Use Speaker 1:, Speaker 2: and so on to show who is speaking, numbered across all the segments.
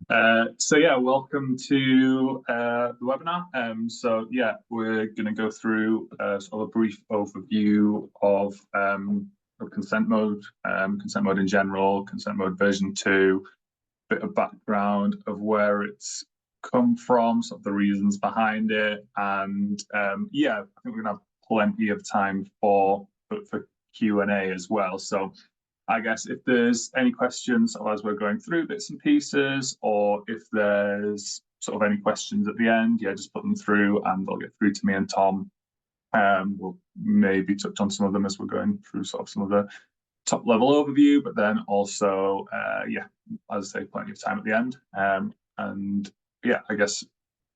Speaker 1: So yeah, welcome to the webinar. We're going to go through sort of a brief overview of consent mode in general, consent mode version 2, bit of background of where it's come from, sort of the reasons behind it, and I think we're going to have plenty of time for Q&A as well. So I guess if there's any questions as we're going through bits and pieces, or if there's sort of any questions at the end, just put them through and they'll get through to me and Tom. We'll maybe touch on some of them as we're going through sort of some of the top level overview, but then also, as I say, plenty of time at the end. I guess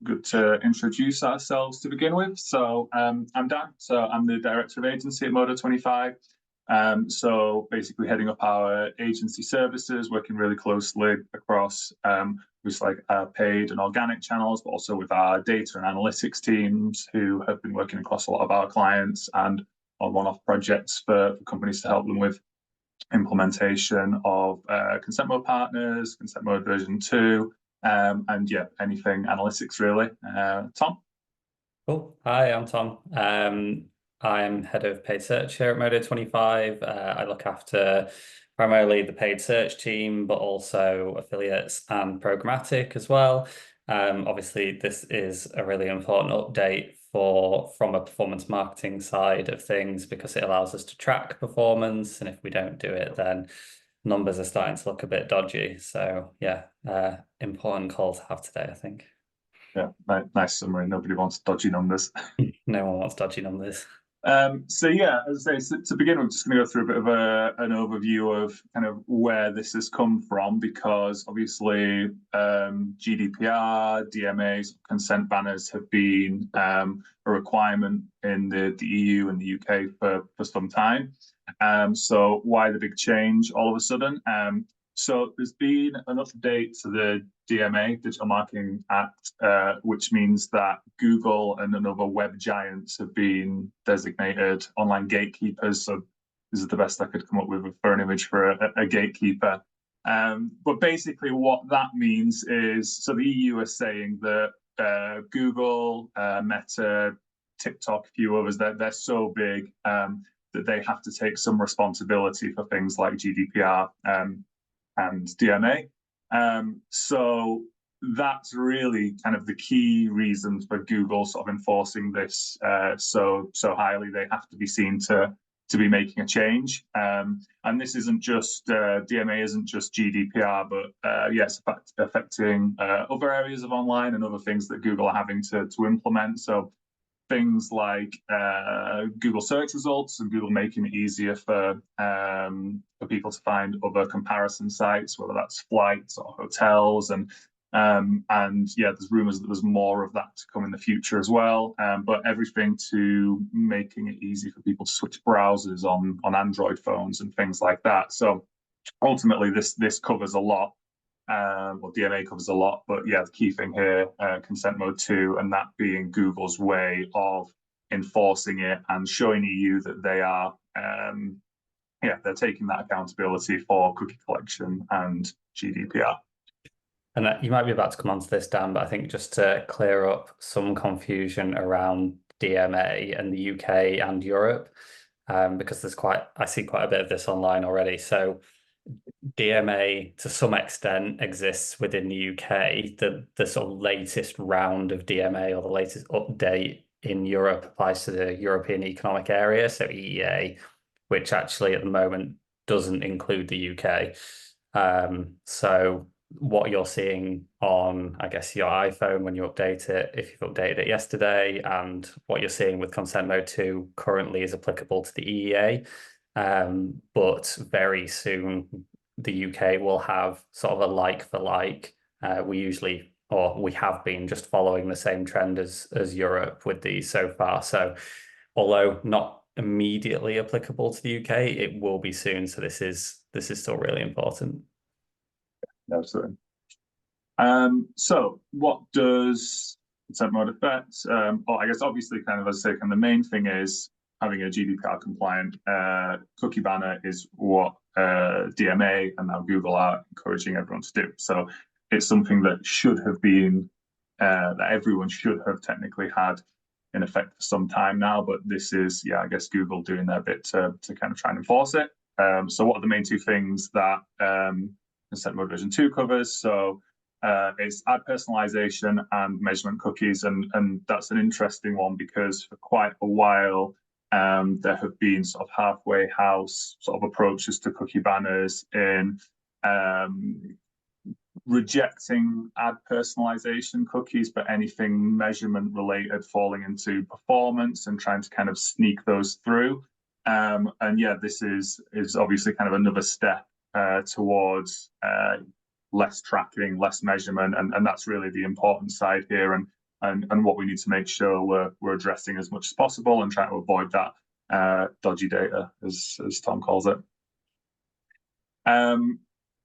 Speaker 1: good to introduce ourselves to begin with. So I'm Dan, so I'm the Director of Agency at Modo25. So basically heading up our agency services, working really closely across with like our paid and organic channels, but also with our data and analytics teams who have been working across a lot of our clients and on one-off projects for companies to help them with implementation of consent mode partners, consent mode version 2, anything analytics really. Tom?
Speaker 2: Cool. Hi, I'm Tom. I'm head of paid search here at Modo25. I look after primarily the paid search team, but also affiliates and programmatic as well. Obviously, this is a really important update from a performance marketing side of things because it allows us to track performance, and if we don't do it, then numbers are starting to look a bit dodgy. So important call to have today, I think.
Speaker 1: Yeah, nice summary. Nobody wants dodgy numbers.
Speaker 2: No one wants dodgy numbers.
Speaker 1: As I say, to begin, we're just going to go through a bit of an overview of kind of where this has come from, because obviously GDPR, DMAs, consent banners have been a requirement in the EU and the UK for some time. So why the big change all of a sudden? So there's been an update to the DMA, Digital Marketing Act, which means that Google and another web giants have been designated online gatekeepers. So this is the best I could come up with for an image for a gatekeeper. But basically what that means is, so the EU is saying that Google, Meta, TikTok, a few others, they're so big that they have to take some responsibility for things like GDPR and DMA. So that's really kind of the key reason for Google sort of enforcing this so highly. They have to be seen to be making a change. And this isn't just DMA, isn't just GDPR, but yes, affecting other areas of online and other things that Google are having to implement. So things like Google search results and Google making it easier for people to find other comparison sites, whether that's flights or hotels, and there's rumors that there's more of that to come in the future as well. But everything to making it easy for people to switch browsers on Android phones and things like that. So ultimately, this covers a lot. DMA covers a lot, but the key thing here, consent mode 2, and that being Google's way of enforcing it and showing EU that they are, they're taking that accountability for cookie collection and GDPR.
Speaker 2: And you might be about to come onto this, Dan, but I think just to clear up some confusion around DMA and the UK and Europe, because I see quite a bit of this online already. So DMA to some extent exists within the UK. The sort of latest round of DMA or the latest update in Europe applies to the European Economic Area, so EEA, which actually at the moment doesn't include the UK. So what you're seeing on, I guess, your iPhone when you update it, if you've updated it yesterday, and what you're seeing with Consent Mode 2 currently is applicable to the EEA. But very soon the UK will have sort of a like for like. We have been just following the same trend as Europe with these so far. So although not immediately applicable to the UK, it will be soon. So this is still really important.
Speaker 1: Absolutely. So what does consent mode affect? I guess obviously kind of as I say, kind of the main thing is having a GDPR compliant cookie banner is what DMA and now Google are encouraging everyone to do. So it's something that should have been that everyone should have technically had in effect for some time now. But this is, yeah, I guess Google doing their bit to kind of try and enforce it. So what are the main two things that consent mode version 2 covers? So it's ad personalization and measurement cookies, and that's an interesting one because for quite a while there have been sort of halfway house sort of approaches to cookie banners in rejecting ad personalization cookies, but anything measurement related falling into performance and trying to kind of sneak those through. And yeah, this is obviously kind of another step towards less tracking, less measurement, and that's really the important side here, and what we need to make sure we're addressing as much as possible and trying to avoid that dodgy data, as Tom calls it.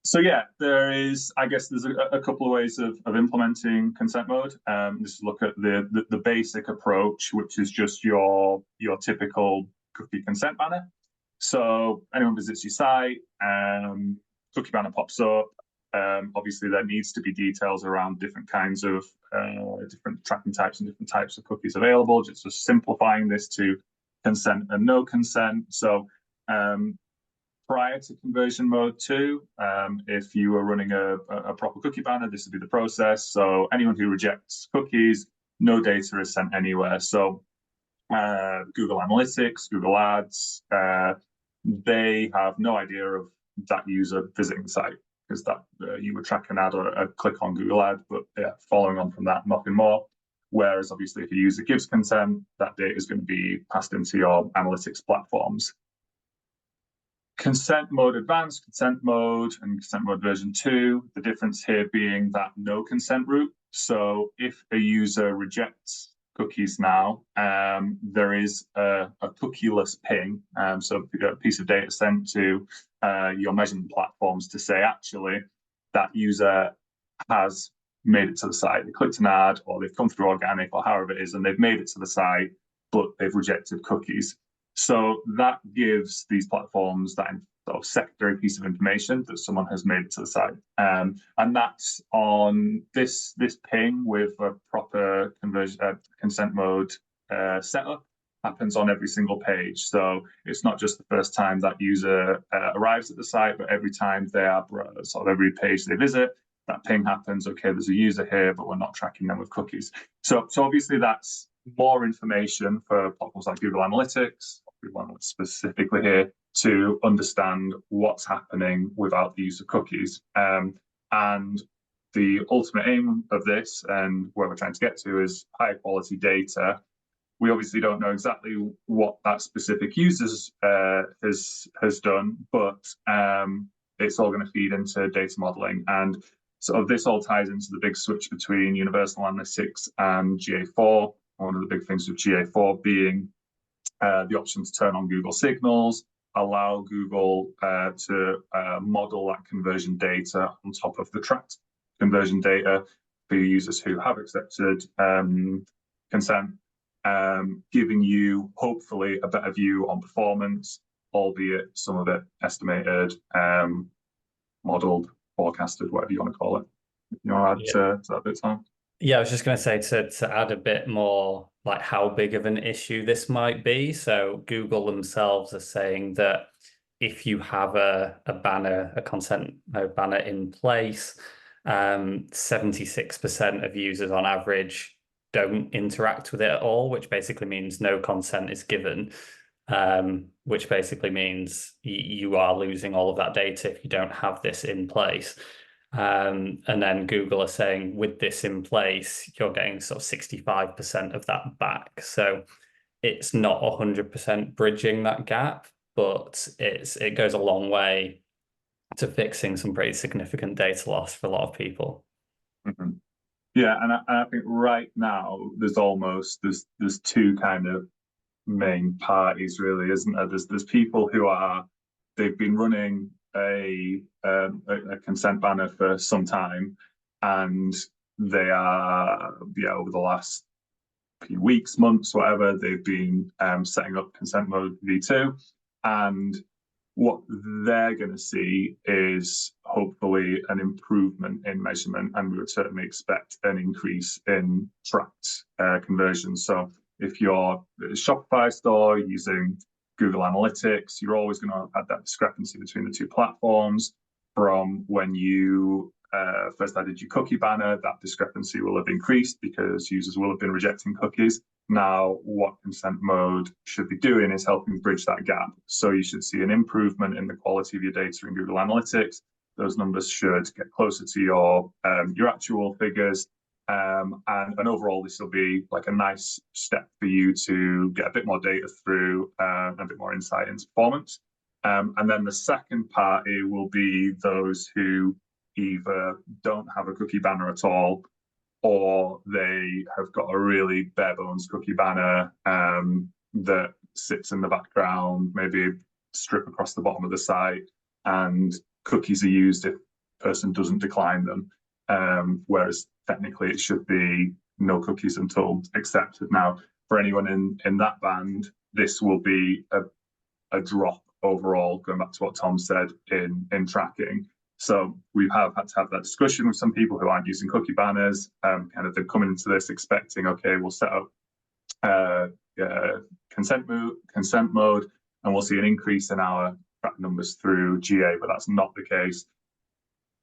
Speaker 1: So yeah, there's a couple of ways of implementing consent mode. Just look at the basic approach, which is just your typical cookie consent banner. So anyone visits your site, cookie banner pops up. Obviously, there needs to be details around different kinds of different tracking types and different types of cookies available. Just simplifying this to consent and no consent. So prior to conversion mode 2, if you were running a proper cookie banner, this would be the process. So anyone who rejects cookies, no data is sent anywhere. So Google Analytics, Google Ads, they have no idea of that user visiting the site, because that you would track an ad or a click on Google Ad, but yeah, following on from that, nothing more. Whereas obviously if a user gives consent, that data is going to be passed into your analytics platforms. Consent mode advanced, consent mode, and consent mode version 2, the difference here being that no consent route. So if a user rejects cookies now, there is a cookieless ping, so a piece of data sent to your measurement platforms to say, actually, that user has made it to the site. They clicked an ad, or they've come through organic, or however it is, and they've made it to the site, but they've rejected cookies. So that gives these platforms that sort of secondary piece of information that someone has made it to the site. And that's on this ping with a proper consent mode setup happens on every single page. So it's not just the first time that user arrives at the site, but every time they are sort of every page they visit, that ping happens. Okay, there's a user here, but we're not tracking them with cookies. So obviously that's more information for platforms like Google Analytics, specifically here, to understand what's happening without the use of cookies. And the ultimate aim of this, and where we're trying to get to, is higher quality data. We obviously don't know exactly what that specific user has done, but it's all going to feed into data modeling. And so this all ties into the big switch between Universal Analytics and GA4. One of the big things with GA4 being the option to turn on Google Signals, allow Google to model that conversion data on top of the tracked conversion data for users who have accepted consent, giving you hopefully a better view on performance, albeit some of it estimated, modeled, forecasted, whatever you want to call it. You want to add to that bit, Tom?
Speaker 2: Yeah, I was just going to say to add a bit more, like how big of an issue this might be. So Google themselves are saying that if you have a banner, a consent mode banner in place, 76% of users on average don't interact with it at all, which basically means no consent is given, which basically means you are losing all of that data if you don't have this in place. And then Google are saying with this in place, you're getting sort of 65% of that back. So it's not 100% bridging that gap, but it goes a long way to fixing some pretty significant data loss for a lot of people.
Speaker 1: Mm-hmm. Yeah, and I think right now there's two kind of main parties, really, isn't there? There's people who they've been running a consent banner for some time, and they are over the last few weeks, months, whatever, they've been setting up consent mode v2, and what they're going to see is hopefully an improvement in measurement, and we would certainly expect an increase in tracked conversions. So if you're a Shopify store using Google Analytics, you're always going to have that discrepancy between the two platforms. From when you first added your cookie banner, that discrepancy will have increased because users will have been rejecting cookies. Now, what consent mode should be doing is helping bridge that gap. So you should see an improvement in the quality of your data in Google Analytics. Those numbers should get closer to your actual figures. And overall, this will be like a nice step for you to get a bit more data through, a bit more insight into performance. And then the second party will be those who either don't have a cookie banner at all, or they have got a really bare bones cookie banner that sits in the background, maybe a strip across the bottom of the site, and cookies are used if the person doesn't decline them. Whereas technically it should be no cookies until accepted. Now, for anyone in that band, this will be a drop overall, going back to what Tom said in tracking. So we have had to have that discussion with some people who aren't using cookie banners. Kind of they're coming into this expecting, okay, we'll set up consent mode, and we'll see an increase in our track numbers through GA, but that's not the case.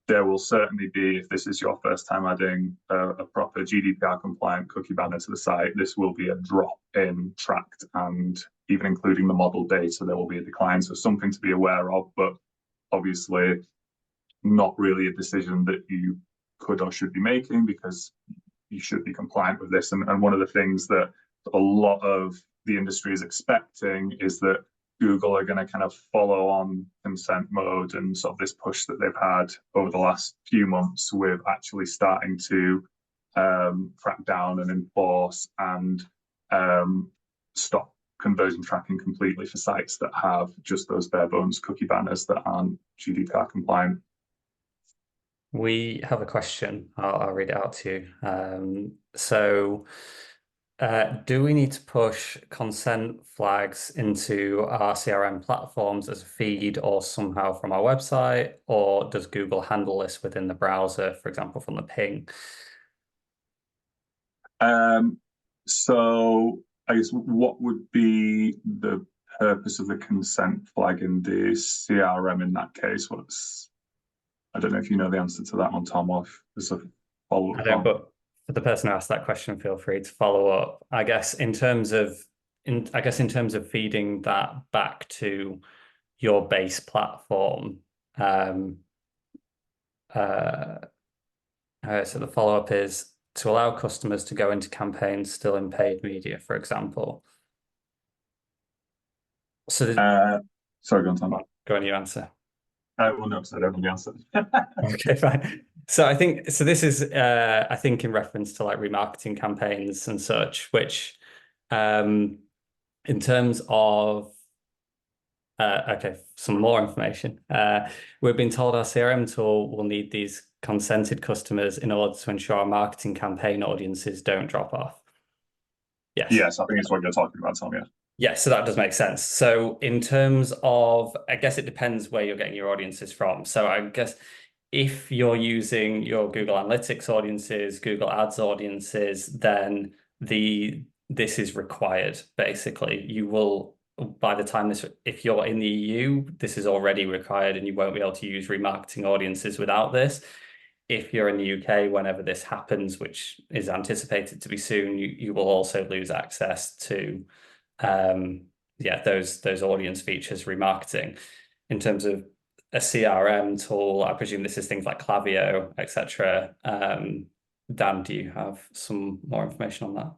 Speaker 1: There will certainly be, if this is your first time adding a proper GDPR compliant cookie banner to the site, this will be a drop in tracked, and even including the model data, there will be a decline. So something to be aware of, but obviously not really a decision that you could or should be making, because you should be compliant with this. And one of the things that a lot of the industry is expecting is that Google are going to kind of follow on consent mode and sort of this push that they've had over the last few months with actually starting to crack down and enforce and stop conversion tracking completely for sites that have just those bare bones cookie banners that aren't GDPR compliant.
Speaker 2: We have a question. I'll read it out to you. Do we need to push consent flags into our CRM platforms as a feed or somehow from our website, or does Google handle this within the browser, for example, from the ping?
Speaker 1: So I guess what would be the purpose of the consent flag in the CRM in that case? I don't know if you know the answer to that one, Tom, or if there's a follow-up.
Speaker 2: I don't, but for the person who asked that question, feel free to follow up. I guess in terms of feeding that back to your base platform, so the follow-up is to allow customers to go into campaigns still in paid media, for example. So
Speaker 1: sorry, go on, Tom.
Speaker 2: Go on, you answer.
Speaker 1: Well, no, because I don't know the answer.
Speaker 2: Okay, fine. So I think this is I think in reference to like remarketing campaigns and such, which in terms of okay, some more information. We've been told our CRM tool will need these consented customers in order to ensure our marketing campaign audiences don't drop off. Yes.
Speaker 1: Yes, I think it's what you're talking about, Tom, yeah.
Speaker 2: Yes, so that does make sense. So in terms of, I guess it depends where you're getting your audiences from. So I guess if you're using your Google Analytics audiences, Google Ads audiences, then this is required, basically. You will, by the time if you're in the EU, this is already required and you won't be able to use remarketing audiences without this. If you're in the UK, whenever this happens, which is anticipated to be soon, you will also lose access to those audience features remarketing. In terms of a CRM tool, I presume this is things like Klaviyo, etc. Dan, do you have some more information on that?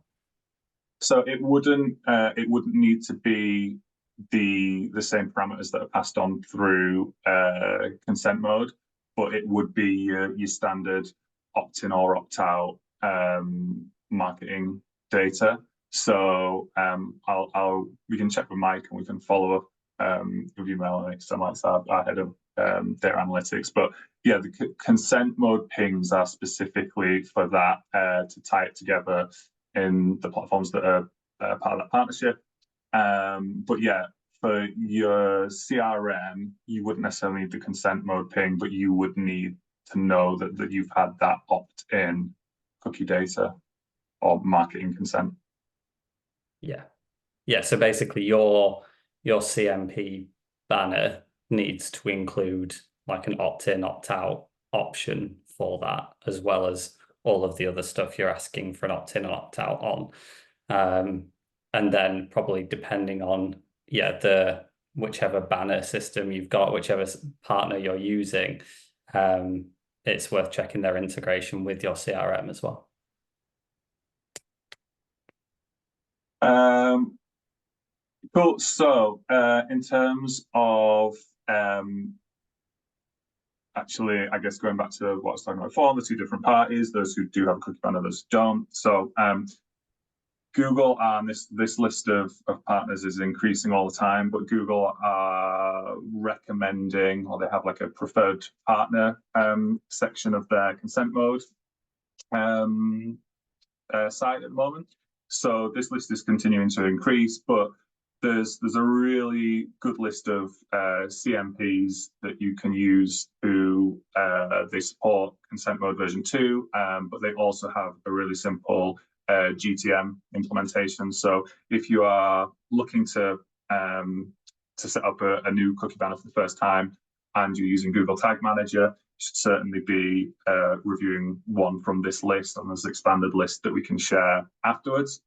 Speaker 1: So it wouldn't need to be the same parameters that are passed on through consent mode, but it would be your standard opt-in or opt-out marketing data. So we can check with Mike and we can follow up with you, Melanie, so Mike's our head of data analytics. But yeah, the consent mode pings are specifically for that, to tie it together in the platforms that are part of that partnership. But yeah, for your CRM, you wouldn't necessarily need the consent mode ping, but you would need to know that you've had that opt-in cookie data or marketing consent.
Speaker 2: Yeah. So basically, your CMP banner needs to include like an opt-in, opt-out option for that, as well as all of the other stuff you're asking for an opt-in and opt-out on. And then probably depending on whichever banner system you've got, whichever partner you're using, it's worth checking their integration with your CRM as well.
Speaker 1: Cool. So in terms of actually, I guess going back to what I was talking about before, the two different parties, those who do have a cookie banner, those who don't. So Google and this list of partners is increasing all the time, but Google are recommending, or they have like a preferred partner section of their consent mode site at the moment. So this list is continuing to increase, but there's a really good list of CMPs that you can use who they support consent mode version 2, but they also have a really simple GTM implementation. So if you are looking to set up a new cookie banner for the first time and you're using Google Tag Manager, you should certainly be reviewing one from this list, and there's an expanded list that we can share afterwards.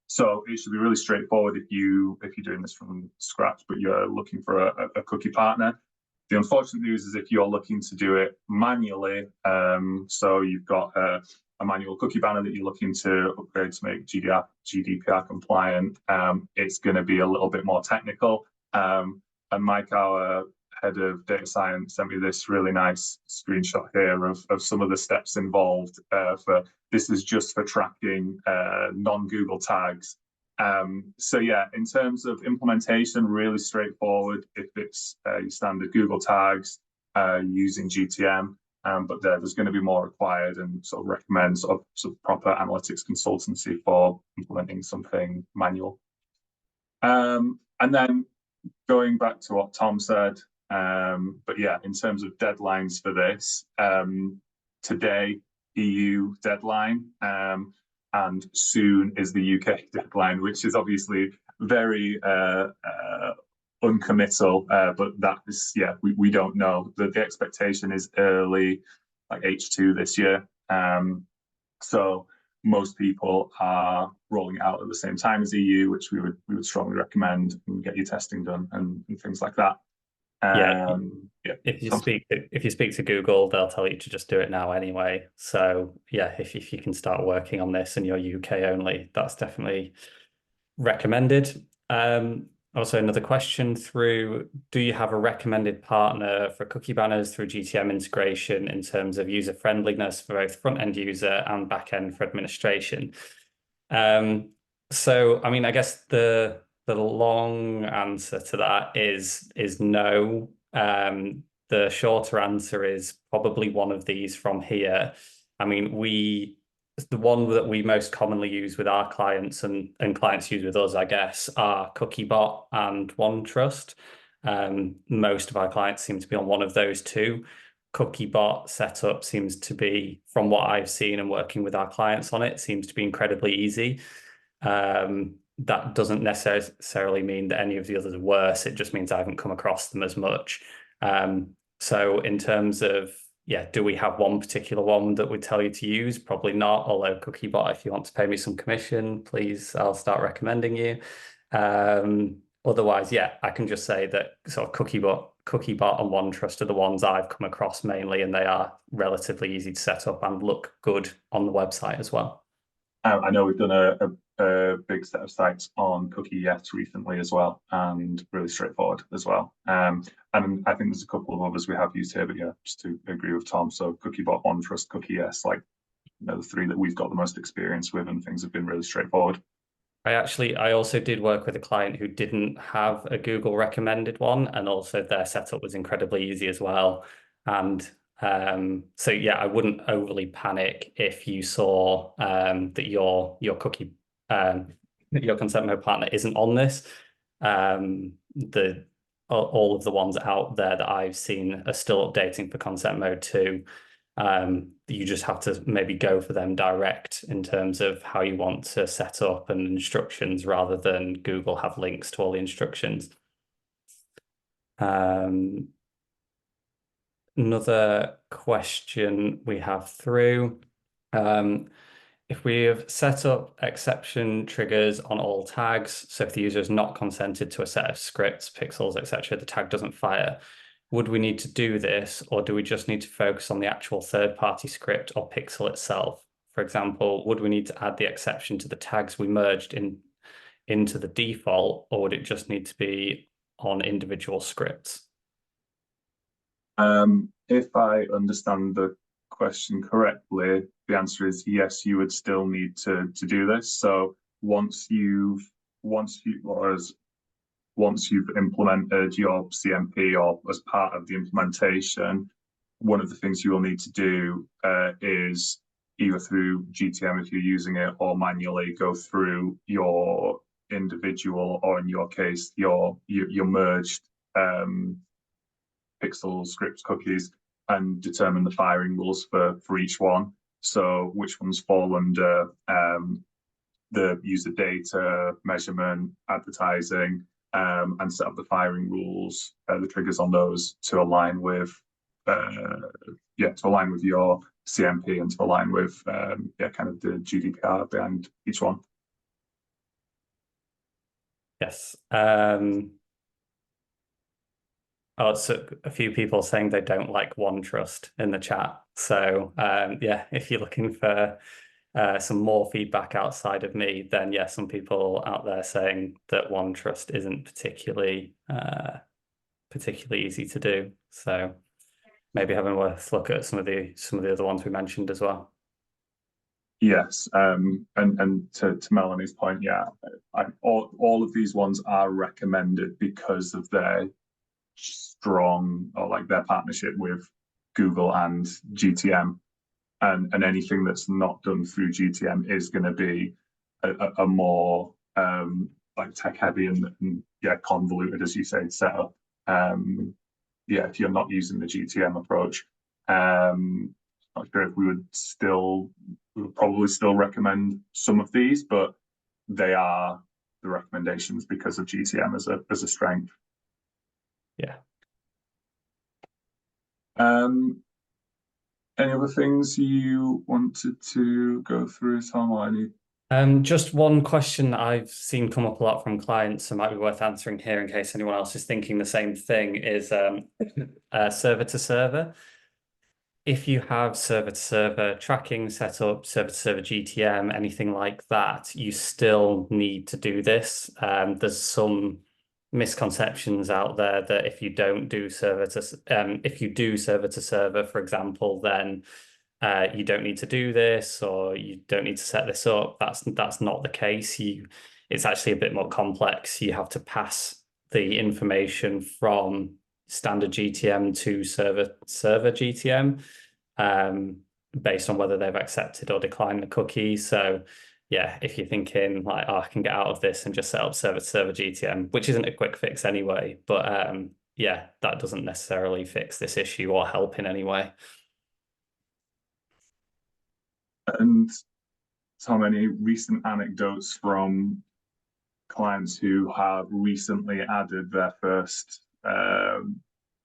Speaker 1: So it should be really straightforward if you're doing this from scratch, but you're looking for a cookie partner. The unfortunate news is if you're looking to do it manually, so you've got a manual cookie banner that you're looking to upgrade to make GDPR compliant, it's going to be a little bit more technical. And Mike, our head of data science, sent me this really nice screenshot here of some of the steps involved for this is just for tracking non-Google tags. So yeah, in terms of implementation, really straightforward if it's your standard Google tags using GTM, but there's going to be more required, and sort of recommend sort of proper analytics consultancy for implementing something manual. And then going back to what Tom said, but yeah, in terms of deadlines for this, today EU deadline, and soon is the UK deadline, which is obviously very uncommittal, but that is, yeah, we don't know. The expectation is early, like H2 this year. So most people are rolling it out at the same time as EU, which we would strongly recommend, and get your testing done and things like that.
Speaker 2: Yeah. If you speak to Google, they'll tell you to just do it now anyway. So yeah, if you can start working on this and you're UK only, that's definitely recommended. Also another question through, do you have a recommended partner for cookie banners through GTM integration in terms of user friendliness for both front-end user and back-end for administration? So I mean, I guess the long answer to that is no. The shorter answer is probably one of these from here. I mean, the one that we most commonly use with our clients and clients use with us, I guess, are Cookiebot and OneTrust. Most of our clients seem to be on one of those two. Cookiebot setup seems to be, from what I've seen and working with our clients on it, seems to be incredibly easy. That doesn't necessarily mean that any of the others are worse. It just means I haven't come across them as much. So in terms of, yeah, do we have one particular one that would tell you to use? Probably not, although Cookiebot, if you want to pay me some commission, please, I'll start recommending you. Otherwise, yeah, I can just say that sort of Cookiebot and OneTrust are the ones I've come across mainly, and they are relatively easy to set up and look good on the website as well.
Speaker 1: I know we've done a big set of sites on CookieYet recently as well, and really straightforward as well. And I think there's a couple of others we have used here, but yeah, just to agree with Tom. So Cookiebot, OneTrust, CookieYet, like, you know, the three that we've got the most experience with, and things have been really straightforward. I also did work with a client who didn't have a Google recommended one, and also their setup was incredibly easy as well. And so yeah, I wouldn't overly panic if you saw that your consent mode partner isn't on this.
Speaker 2: All of the ones out there that I've seen are still updating for Consent Mode 2. You just have to maybe go for them direct in terms of how you want to set up and instructions, rather than Google have links to all the instructions. Another question we have through. If we have set up exception triggers on all tags, so if the user is not consented to a set of scripts, pixels, etc., the tag doesn't fire, would we need to do this, or do we just need to focus on the actual third-party script or pixel itself? For example, would we need to add the exception to the tags we merged into the default, or would it just need to be on individual scripts?
Speaker 1: If I understand the question correctly, the answer is yes, you would still need to do this. So once you've implemented your CMP, or as part of the implementation, one of the things you will need to do is either through GTM if you're using it, or manually go through your individual, or in your case, your merged pixel scripts cookies, and determine the firing rules for each one. So which ones fall under the user data, measurement, advertising, and set up the firing rules, the triggers on those to align with your CMP, and to align with kind of the GDPR behind each one.
Speaker 2: Yes. Oh, so a few people saying they don't like OneTrust in the chat. So yeah, if you're looking for some more feedback outside of me, then yeah, some people out there saying that OneTrust isn't particularly easy to do. So maybe having a look at some of the other ones we mentioned as well.
Speaker 1: Yes, and to Melanie's point, yeah, all of these ones are recommended because of their strong, or like their partnership with Google and GTM, and anything that's not done through GTM is going to be a more like tech heavy and yeah, convoluted, as you say, setup. Yeah, if you're not using the GTM approach, not sure if we would probably still recommend some of these, but they are the recommendations because of GTM as a strength.
Speaker 2: Yeah.
Speaker 1: Any other things you wanted to go through, Tom, or any?
Speaker 2: Just one question I've seen come up a lot from clients, so might be worth answering here in case anyone else is thinking the same thing, is server to server. If you have server to server tracking set up, server to server GTM, anything like that, you still need to do this. There's some misconceptions out there that if you don't do server to if you do server to server, for example, then you don't need to do this, or you don't need to set this up. That's not the case. It's actually a bit more complex. You have to pass the information from standard GTM to server GTM, based on whether they've accepted or declined the cookie. So yeah, if you're thinking like, oh, I can get out of this and just set up server to server GTM, which isn't a quick fix anyway, but yeah, that doesn't necessarily fix this issue or help in any way.
Speaker 1: And Tom, any recent anecdotes from clients who have recently added their first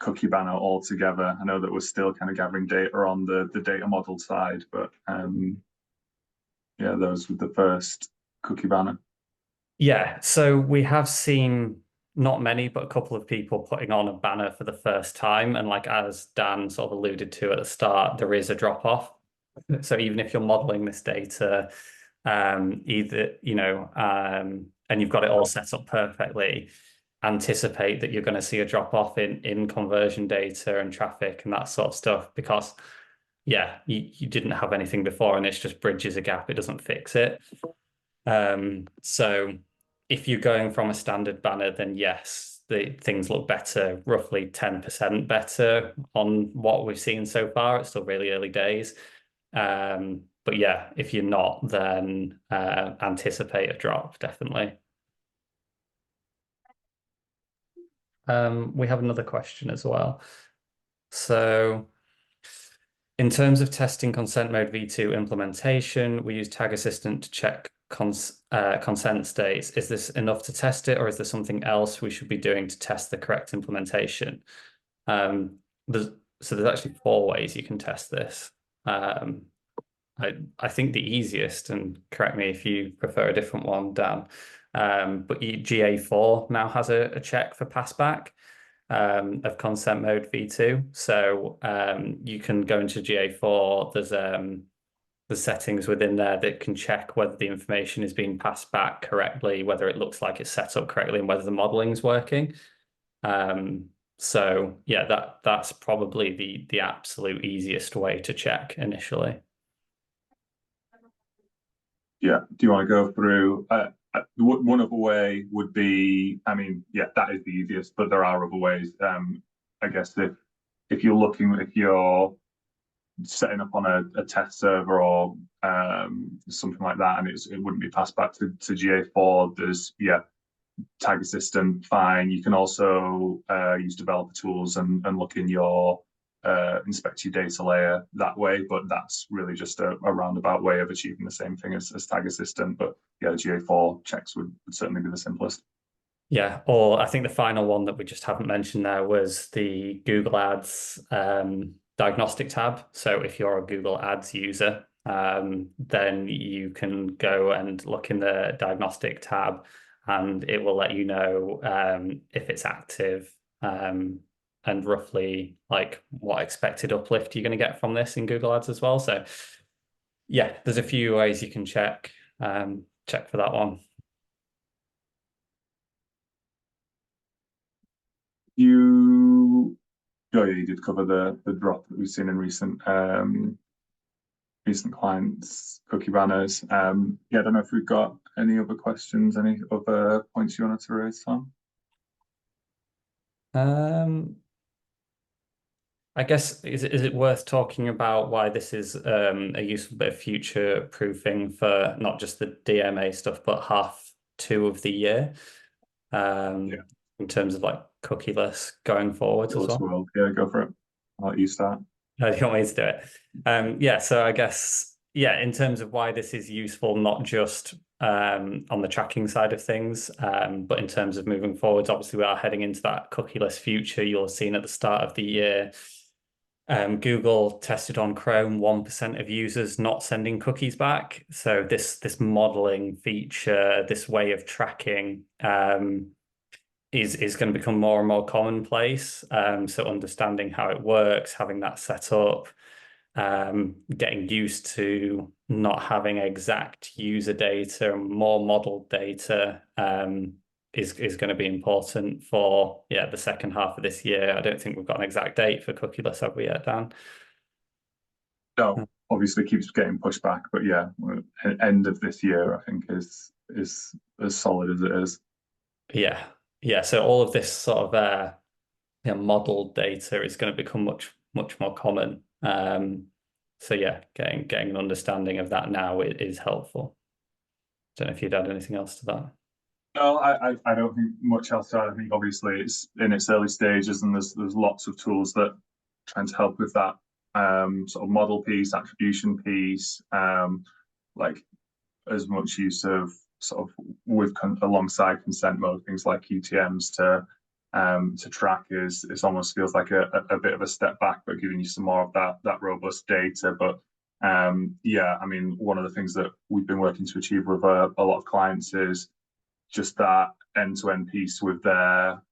Speaker 1: cookie banner altogether? I know that we're still kind of gathering data on the data model side, but yeah, those with the first cookie banner.
Speaker 2: Yeah, so we have seen not many, but a couple of people putting on a banner for the first time. And like as Dan sort of alluded to at the start, there is a drop off. So even if you're modeling this data, either, and you've got it all set up perfectly, anticipate that you're going to see a drop off in conversion data and traffic and that sort of stuff, because yeah, you didn't have anything before and this just bridges a gap. It doesn't fix it. So if you're going from a standard banner, then yes, things look better, roughly 10% better on what we've seen so far. It's still really early days. But yeah, if you're not, then anticipate a drop, definitely. We have another question as well. So in terms of testing consent mode v2 implementation, we use Tag Assistant to check consent states. Is this enough to test it, or is there something else we should be doing to test the correct implementation? So there's actually 4 ways you can test this. I think the easiest, and correct me if you prefer a different one, Dan, but GA4 now has a check for passback of consent mode v2. So you can go into GA4. There's the settings within there that can check whether the information is being passed back correctly, whether it looks like it's set up correctly, and whether the modeling is working. So yeah, that's probably the absolute easiest way to check initially.
Speaker 1: Yeah. Do you want to go through? One other way would be, I mean, yeah, that is the easiest, but there are other ways. I guess if you're setting up on a test server or something like that, and it wouldn't be passed back to GA4, there's Tag Assistant, fine. You can also use developer tools and look in your inspect your data layer that way, but that's really just a roundabout way of achieving the same thing as Tag Assistant. But yeah, the GA4 checks would certainly be the simplest.
Speaker 2: Yeah, or I think the final one that we just haven't mentioned there was the Google Ads diagnostic tab. So if you're a Google Ads user, then you can go and look in the diagnostic tab, and it will let you know if it's active, and roughly like what expected uplift you're going to get from this in Google Ads as well. So yeah, there's a few ways you can check for that one.
Speaker 1: You did cover the drop that we've seen in recent clients, cookie banners. I don't know if we've got any other questions, any other points you wanted to raise, Tom?
Speaker 2: I guess is it worth talking about why this is a useful bit of future proofing for not just the DMA stuff, but H2 of the year, in terms of like cookieless going forwards as well.
Speaker 1: Yeah, go for it. I'll let you start.
Speaker 2: No, you want me to do it? So I guess in terms of why this is useful, not just on the tracking side of things, but in terms of moving forwards. Obviously, we are heading into that cookieless future. You'll have seen at the start of the year, Google tested on Chrome 1% of users not sending cookies back. So this modeling feature, this way of tracking, is going to become more and more commonplace. So understanding how it works, having that set up, getting used to not having exact user data and more modeled data is going to be important for the second half of this year. I don't think we've got an exact date for cookieless, have we yet, Dan?
Speaker 1: No, obviously keeps getting pushed back, but end of this year I think is as solid as it is.
Speaker 2: Yeah. So all of this sort of modeled data is going to become much more common. So yeah, getting an understanding of that now is helpful. Don't know if you'd add anything else to that.
Speaker 1: No, I don't think much else to add. I think obviously it's in its early stages, and there's lots of tools that trying to help with that sort of model piece, attribution piece, like as much use of sort of alongside consent mode, things like UTMs to track is almost feels like a bit of a step back, but giving you some more of that robust data. But I mean, one of the things that we've been working to achieve with a lot of clients is just that end-to-end piece with their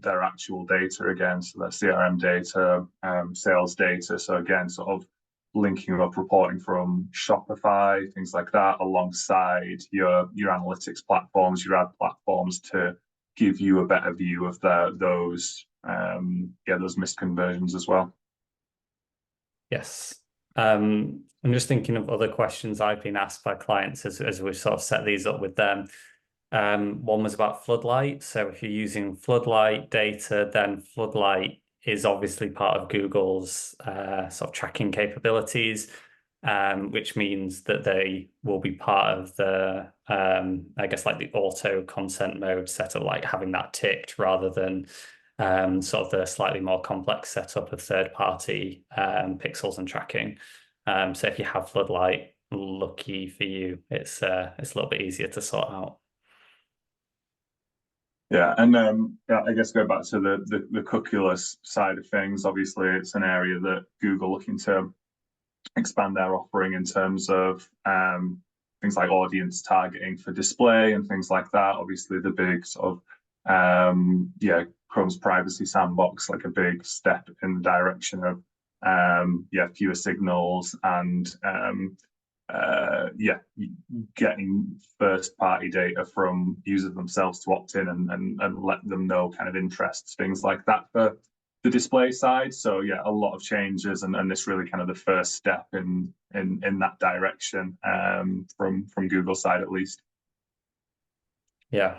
Speaker 1: actual data again, so their CRM data, sales data. So again, sort of linking up reporting from Shopify, things like that, alongside your analytics platforms, your ad platforms, to give you a better view of those missed conversions as well.
Speaker 2: Yes. I'm just thinking of other questions I've been asked by clients as we've sort of set these up with them. One was about Floodlight. So if you're using Floodlight data, then Floodlight is obviously part of Google's sort of tracking capabilities. which means that they will be part of the, I guess, like the auto consent mode setup, like having that ticked rather than sort of the slightly more complex setup of third-party pixels and tracking. So if you have Floodlight, lucky for you, it's a little bit easier to sort out.
Speaker 1: Yeah, and yeah, I guess go back to the cookieless side of things. Obviously, it's an area that Google looking to expand their offering in terms of things like audience targeting for display and things like that. Obviously, the big sort of yeah, Chrome's privacy sandbox, like a big step in the direction of yeah, fewer signals and yeah, getting first party data from users themselves to opt in and let them know kind of interests, things like that for the display side. So yeah, a lot of changes, and this really kind of the first step in that direction from Google side at least.
Speaker 2: Yeah.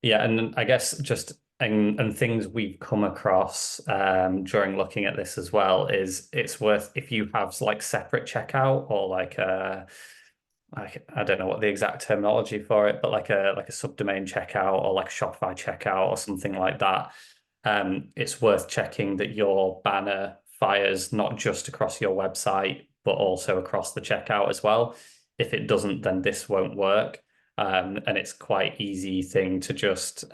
Speaker 2: Yeah, and I guess just and things we've come across during looking at this as well is it's worth, if you have like separate checkout or like I don't know what the exact terminology for it, but like a subdomain checkout or like a Shopify checkout or something like that. It's worth checking that your banner fires not just across your website, but also across the checkout as well. If it doesn't, then this won't work. And it's quite easy thing to just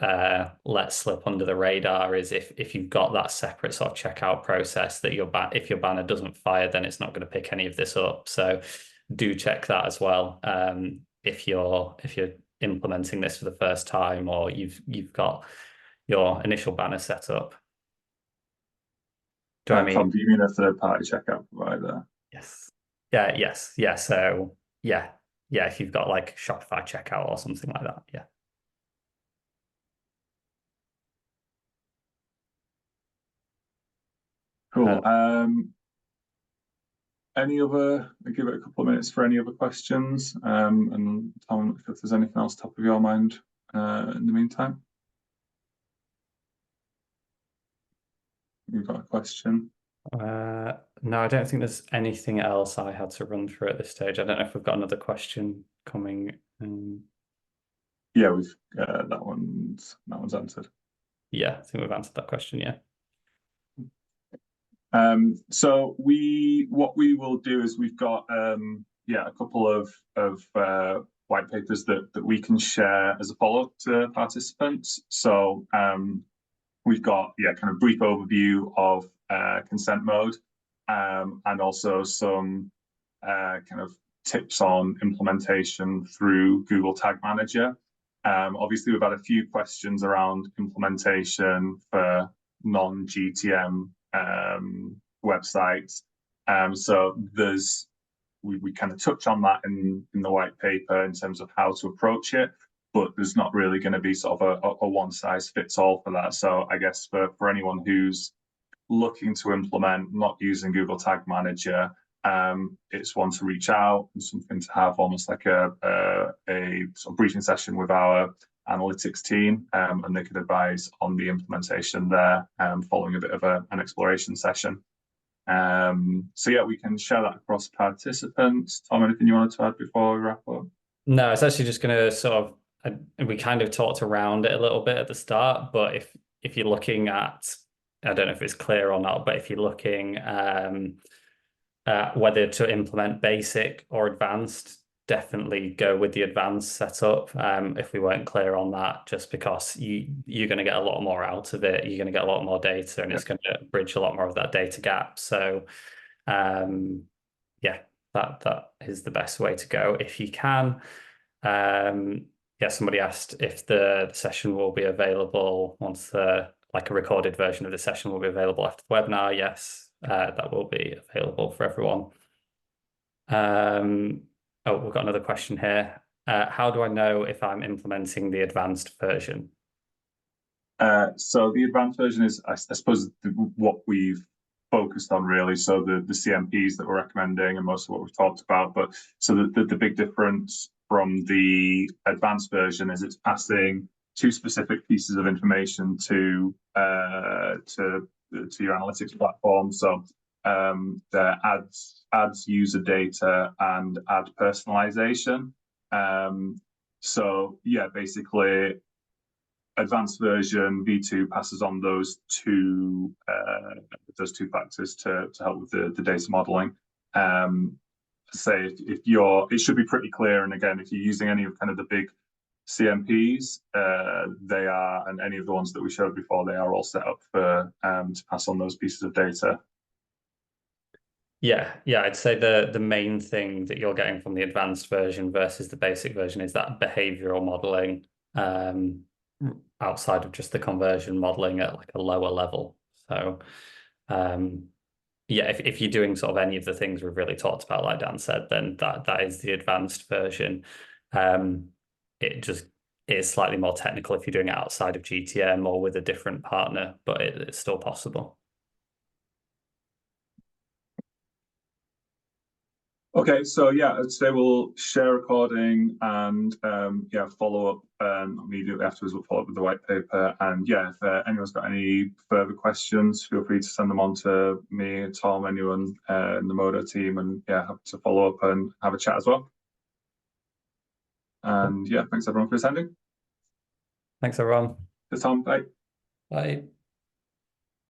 Speaker 2: let slip under the radar is if you've got that separate sort of checkout process that if your banner doesn't fire, then it's not going to pick any of this up. So do check that as well. If you're implementing this for the first time or you've got your initial banner set up. I mean?
Speaker 1: Tom, do you mean a third party checkout provider?
Speaker 2: Yes. Yeah, yes. Yeah. So yeah. Yeah, if you've got like Shopify checkout or something like that. Yeah.
Speaker 1: Cool. Any other, I'll give it a couple of minutes for any other questions. And Tom, if there's anything else top of your mind in the meantime. You've got a question?
Speaker 2: No, I don't think there's anything else I had to run through at this stage. I don't know if we've got another question coming.
Speaker 1: Yeah, we've that one's answered.
Speaker 2: Yeah, I think we've answered that question. Yeah.
Speaker 1: So what we will do is we've got yeah, a couple of white papers that we can share as a follow-up to participants. So we've got yeah, kind of brief overview of consent mode, and also some kind of tips on implementation through Google Tag Manager. Obviously, we've had a few questions around implementation for non-GTM websites. So we kind of touch on that in the white paper in terms of how to approach it, but there's not really going to be sort of a one size fits all for that. So I guess for anyone who's looking to implement not using Google Tag Manager, it's one to reach out and something to have almost like a sort of briefing session with our analytics team, and they could advise on the implementation there, following a bit of an exploration session. So yeah, we can share that across participants. Tom, anything you wanted to add before we wrap up?
Speaker 2: No, it's actually just going to sort of, we kind of talked around it a little bit at the start, but if you're looking at, I don't know if it's clear or not, but if you're looking whether to implement basic or advanced, definitely go with the advanced setup. If we weren't clear on that, just because you're going to get a lot more out of it, you're going to get a lot more data, and it's going to bridge a lot more of that data gap. So, yeah, that is the best way to go if you can. Yeah, somebody asked if the session will be available once like a recorded version of the session will be available after the webinar. Yes. That will be available for everyone. Oh, we've got another question here. How do I know if I'm implementing the advanced version?
Speaker 1: So the advanced version is, I suppose, what we've focused on really. So the CMPs that we're recommending and most of what we've talked about. But so the big difference from the advanced version is it's passing two specific pieces of information to your analytics platform. So their ads user data and ad personalization. So yeah, basically advanced version V2 passes on those two factors to help with the data modeling. Say if you're, it should be pretty clear. And again, if you're using any of kind of the big CMPs, they are, and any of the ones that we showed before, they are all set up for to pass on those pieces of data.
Speaker 2: Yeah, I'd say the main thing that you're getting from the advanced version versus the basic version is that behavioral modeling, outside of just the conversion modeling at like a lower level. So yeah, if you're doing sort of any of the things we've really talked about, like Dan said, then that is the advanced version. It just is slightly more technical if you're doing it outside of GTM or with a different partner, but it's still possible.
Speaker 1: Okay, so yeah, I'd say we'll share recording and yeah, follow up immediately afterwards. We'll follow up with the white paper. And yeah, if anyone's got any further questions, feel free to send them on to me, Tom, anyone in the Modo team, and yeah, happy to follow up and have a chat as well. And yeah, thanks everyone for attending.
Speaker 2: Thanks everyone.
Speaker 1: Tom, bye.
Speaker 2: Bye.